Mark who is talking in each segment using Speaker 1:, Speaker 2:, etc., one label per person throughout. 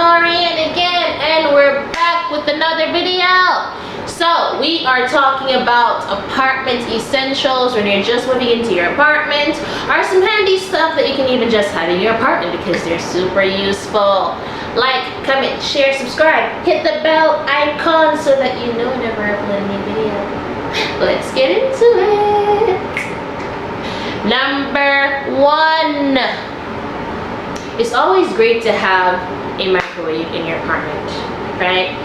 Speaker 1: Taurean again, and we're back with another video. So we are talking about apartment essentials when you're just moving into your apartment, or some handy stuff that you can even just have in your apartment because they're super useful. Like, comment, share, subscribe, hit the bell icon so that you know whenever I upload a new video. Let's get into it. Number 1. It's always great to have a microwave in your apartment, right?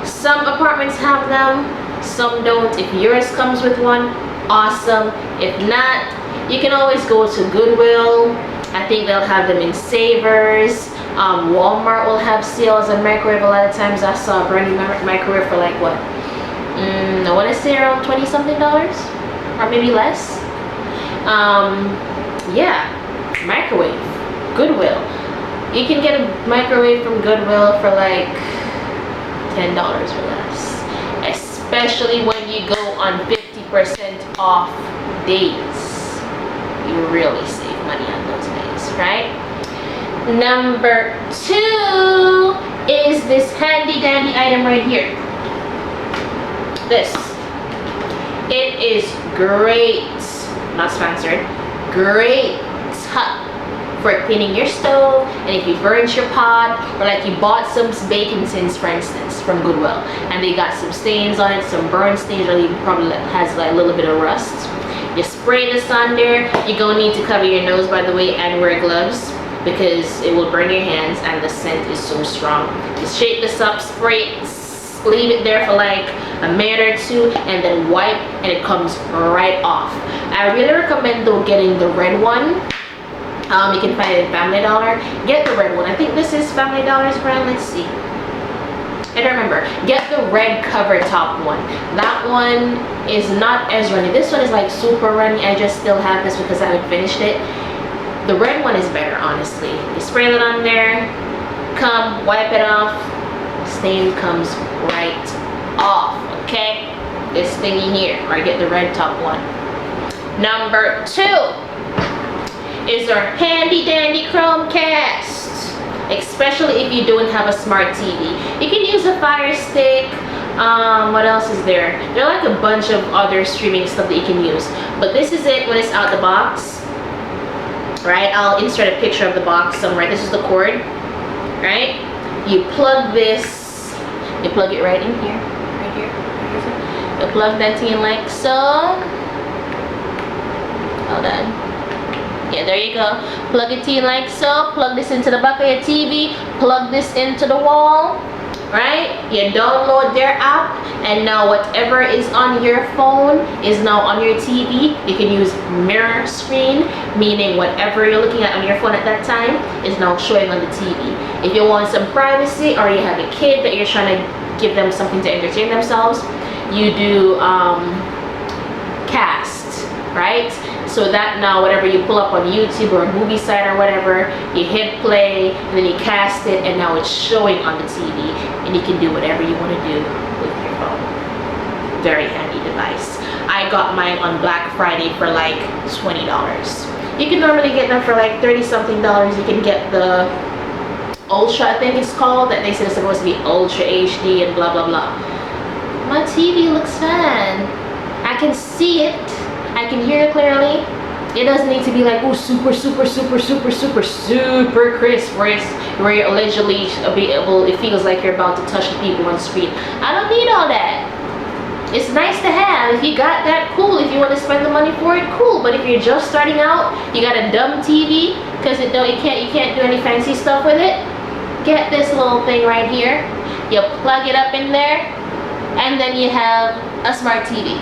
Speaker 1: Some apartments have them, some don't. If yours comes with one, awesome. If not, you can always go to Goodwill. I think they'll have them in Savers. Walmart will have sales on microwave. A lot of times I saw a brand new microwave for like what? I want to say around $20-something, or maybe less. Yeah, microwave, Goodwill. You can get a microwave from Goodwill for like $10 or less, especially when you go on 50% off days. You really save money on those days, right? Number 2 is this handy dandy item right here. This. It is great, not sponsored, great for cleaning your stove, and if you burnt your pot, or like you bought some bacon tins, for instance, from Goodwill, and they got some stains on it, some burn stains, or even probably has like a little bit of rust. You spray this on there. You're gonna need to cover your nose, by the way, and wear gloves because it will burn your hands, and the scent is so strong. Just shake this up, spray it, leave it there for like a minute or two, and then wipe, and it comes right off. I really recommend though getting the red one. You can find it in Family Dollar. Get the red one. I think this is Family Dollar's brand. Let's see. I don't remember. Get the red cover top one. That one is not as runny. This one is like super runny. I just still have this because I haven't finished it. The red one is better, honestly. You spray that on there, wipe it off. Stain comes right off. Okay? This thingy here. Or get the red top one. Number 2 is our handy dandy Chromecast, especially if you don't have a smart TV. You can use a Fire Stick. What else is there? There are like a bunch of other streaming stuff that you can use, but this is it when it's out the box, right? I'll insert a picture of the box somewhere. This is the cord, right? You plug this, you plug it right in here, right here. You plug that in like so. Hold on. Yeah, there you go. Plug it in like so. Plug this into the back of your TV. Plug this into the wall. Right? You download their app, and now whatever is on your phone is now on your TV. You can use mirror screen, meaning whatever you're looking at on your phone at that time is now showing on the TV. If you want some privacy, or you have a kid that you're trying to give them something to entertain themselves, you do cast, right? So that now whatever you pull up on YouTube or a movie site or whatever, you hit play, and then you cast it, and now it's showing on the TV, and you can do whatever you want to do with your phone. Very handy device. I got mine on Black Friday for like $20. You can normally get them for like $30-something. You can get the Ultra, I think it's called, that they said it's supposed to be Ultra HD and blah blah blah. My TV looks fine. I can see it. I can hear it clearly. It doesn't need to be like, oh, super crisp, where you're allegedly it feels like you're about to touch the people on the screen. I don't need all that. It's nice to have. If you got that, cool. If you want to spend the money for it, cool. But if you're just starting out, you got a dumb TV because you can't do any fancy stuff with it. Get this little thing right here. You plug it up in there, and then you have a smart TV.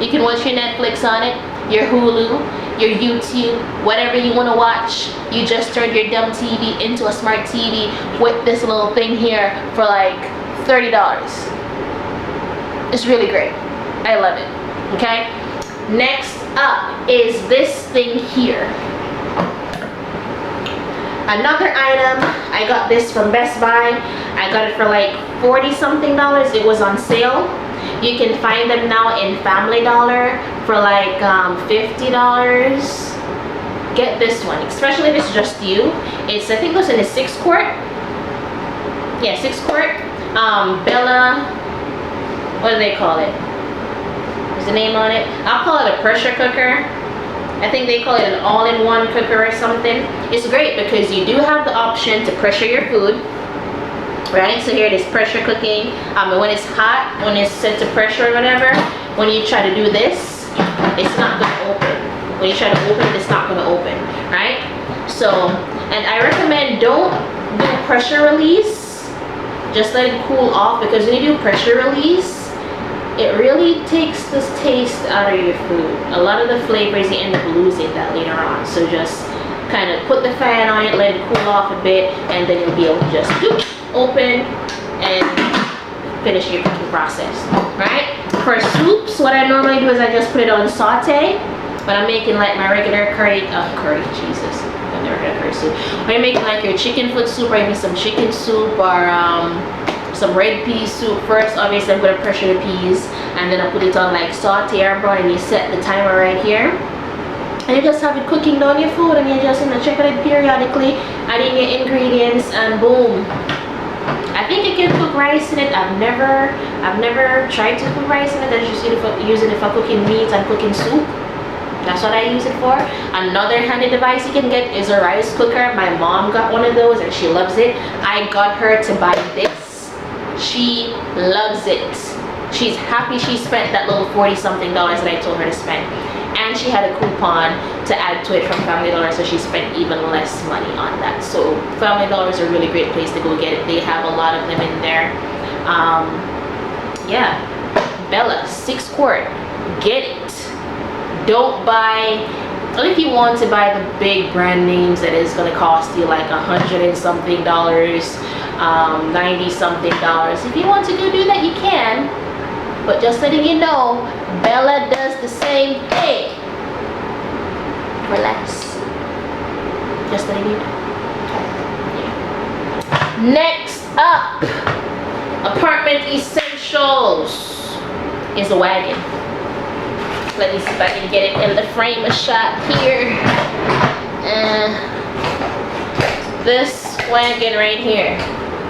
Speaker 1: You can watch your Netflix on it, your Hulu, your YouTube, whatever you want to watch. You just turned your dumb TV into a smart TV with this little thing here for like $30. It's really great. I love it. Okay? Next up is this thing here. Another item. I got this from Best Buy. I got it for like $40-something. It was on sale. You can find them now in Family Dollar for like $50. Get this one, especially if it's just you. It's, I think, it's in a 6-quart. Yeah, 6-quart. Bella, what do they call it? What's the name on it? I'll call it a pressure cooker. I think they call it an all-in-one cooker or something. It's great because you do have the option to pressure your food. Right, so here it is, pressure cooking. But when it's hot, when it's set to pressure or whatever, when you try to do this, it's not going to open. When you try to open it, it's not going to open, right? So, and I recommend don't do pressure release. Just let it cool off, because when you do pressure release, it really takes this taste out of your food. A lot of the flavors, you end up losing that later on. So just kind of put the fan on it, let it cool off a bit, and then you'll be able to just open and finish your cooking process, right? For soups, what I normally do is I just put it on saute, but I'm making like my regular curry, Jesus, I've never had a curry soup. When you're making like your chicken foot soup, or even some chicken soup, or some red pea soup, first obviously I'm gonna pressure the peas, and then I put it on like saute or brown, and you set the timer right here. And you just have it cooking down your food, and you're just gonna check it periodically, adding your ingredients, and boom. I think you can cook rice in it. I've never tried to cook rice in it. I just use it for cooking meat and cooking soup. That's what I use it for. Another handy device you can get is a rice cooker. My mom got one of those and she loves it. I got her to buy this. She loves it. She's happy she spent that little $40-something that I told her to spend. And she had a coupon to add to it from Family Dollar, so she spent even less money on that. So Family Dollar is a really great place to go get it. They have a lot of them in there. Yeah, Bella 6-quart. Get it. Don't buy. Well, if you want to buy the big brand names, that is going to cost you like $100-something, $90-something. If you want to go do that, you can. But just letting you know, Bella does the same thing for less. Just letting you know. Yeah. Next up, apartment essentials is a Wagon. Let me see if I can get it in the frame of shot here. This Wagon right here.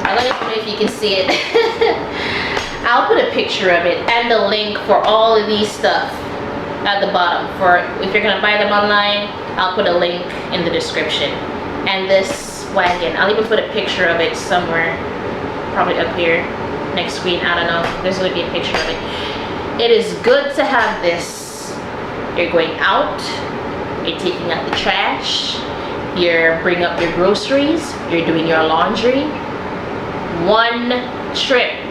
Speaker 1: Let me know if you can see it. I'll put a picture of it and the link for all of these stuff at the bottom. For if you're gonna buy them online, I'll put a link in the description. And this Wagon, I'll even put a picture of it somewhere, probably up here, next screen. I don't know. There's gonna be a picture of it. It is good to have this. You're going out, you're taking out the trash, you're bringing up your groceries, you're doing your laundry. One trip.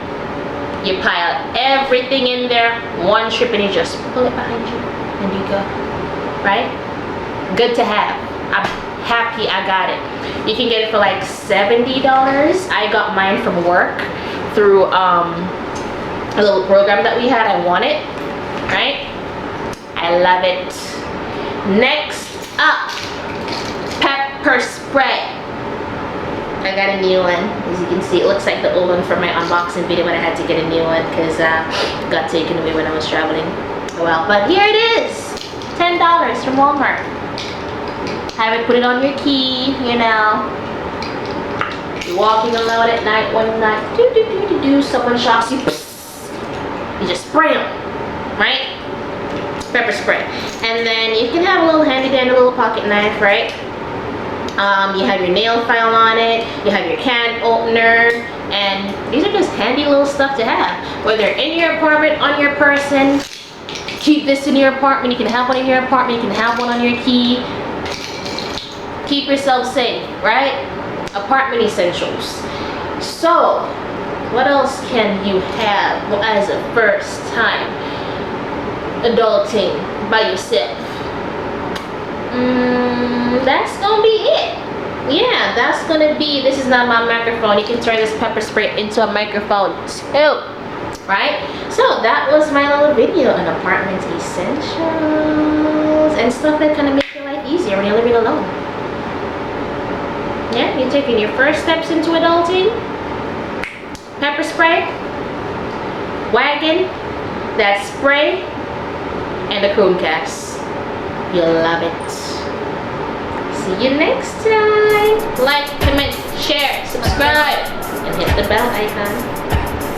Speaker 1: You pile everything in there, one trip, and you just pull it behind you, and you go, right? Good to have. I'm happy I got it. You can get it for like $70. I got mine from work through a little program that we had. I won it, right? I love it. Next up, pepper spray. I got a new one. As you can see, it looks like the old one from my unboxing video, but I had to get a new one because it got taken away when I was traveling. Well, but here it is. $10 from Walmart. Have it, put it on your key, you know. You're walking alone at night one night. Someone shocks you. You just spray them, right? Pepper spray. And then you can have a little handy dandy little pocket knife, right? You have your nail file on it, you have your can opener, and these are just handy little stuff to have. Whether in your apartment, on your person, keep this in your apartment, you can have one in your apartment, you can have one on your key. Keep yourself safe, right? Apartment essentials. So, what else can you have as a first time adulting by yourself? That's gonna be it. Yeah, that's gonna be, this is not my microphone. You can turn this pepper spray into a microphone too, right? So that was my little video on apartment essentials and stuff that kind of make your life easier when you're living alone. Yeah, you're taking your first steps into adulting. Pepper spray, Wagon, that spray, and a Chromecast. You'll love it. See you next time. Like, comment, share, subscribe. and hit the bell icon.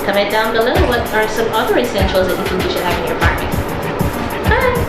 Speaker 1: Comment down below what are some other essentials that you think you should have in your apartment. Bye!